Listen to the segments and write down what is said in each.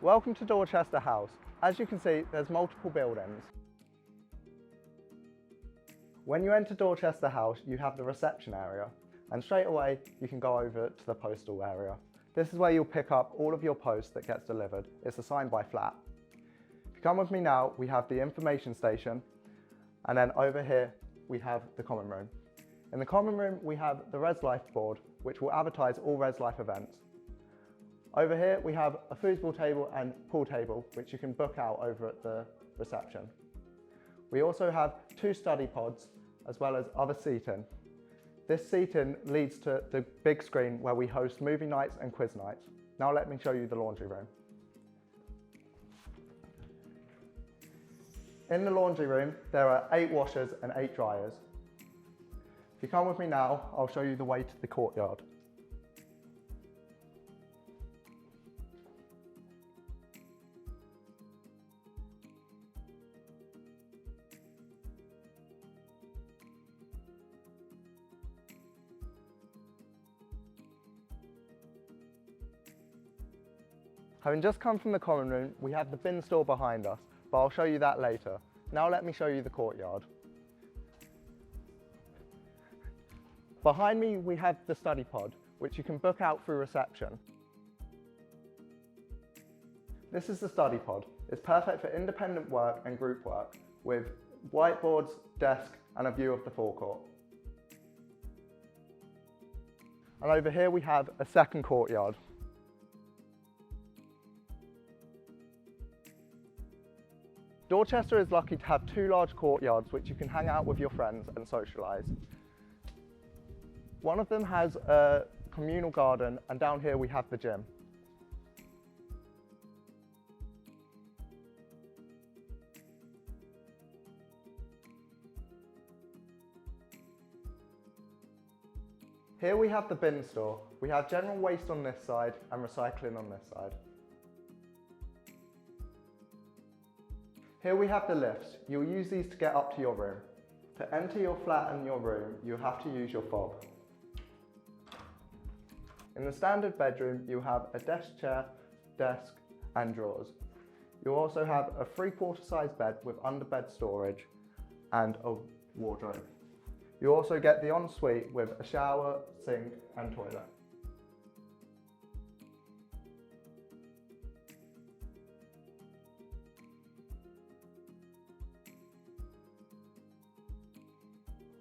Welcome to Dorchester House. As you can see, there's multiple buildings. When you enter Dorchester House, you have the reception area, and straight away you can go over to the postal area. This is where you'll pick up all of your post that gets delivered. It's assigned by flat. If you come with me now, we have the information station, and then over here we have the common room. In the common room we have the Res Life board, which will advertise all Res Life events. Over here we have a foosball table and pool table, which you can book out over at the reception. We also have 2 study pods as well as other seating. This seating leads to the big screen where we host movie nights and quiz nights. Now let me show you the laundry room. In the laundry room there are 8 washers and 8 dryers. If you come with me now, I'll show you the way to the courtyard. Having just come from the common room, we have the bin store behind us, but I'll show you that later. Now let me show you the courtyard. Behind me we have the study pod, which you can book out through reception. This is the study pod. It's perfect for independent work and group work, with whiteboards, desk and a view of the forecourt. And over here we have a second courtyard. Dorchester is lucky to have 2 large courtyards which you can hang out with your friends and socialise. One of them has a communal garden, and down here we have the gym. Here we have the bin store. We have general waste on this side and recycling on this side. Here we have the lifts. You'll use these to get up to your room. To enter your flat and your room, you have to use your fob. In the standard bedroom, you have a desk chair, desk and drawers. You'll also have a 3/4 size bed with underbed storage and a wardrobe. You also get the ensuite with a shower, sink and toilet.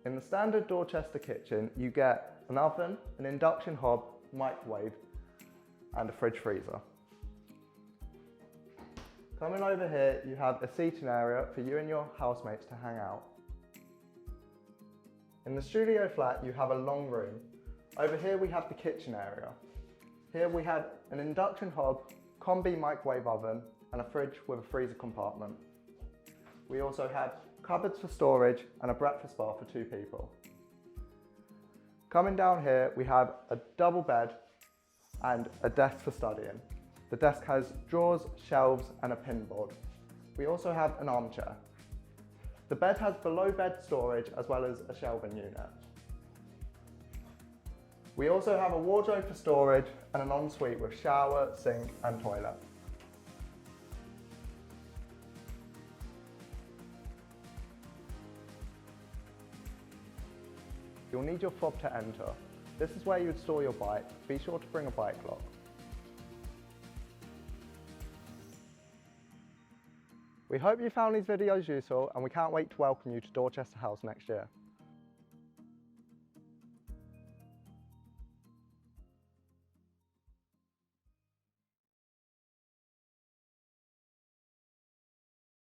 In the standard Dorchester kitchen, you get an oven, an induction hob, microwave and a fridge freezer. Coming over here, you have a seating area for you and your housemates to hang out. In the studio flat, you have a long room. Over here we have the kitchen area. Here we have an induction hob, combi microwave oven and a fridge with a freezer compartment. We also have cupboards for storage and a breakfast bar for 2 people. Coming down here, we have a double bed and a desk for studying. The desk has drawers, shelves and a pinboard. We also have an armchair. The bed has below bed storage as well as a shelving unit. We also have a wardrobe for storage and an ensuite with shower, sink and toilet. You'll need your fob to enter. This is where you would store your bike. Be sure to bring a bike lock. We hope you found these videos useful, and we can't wait to welcome you to Dorchester House next year.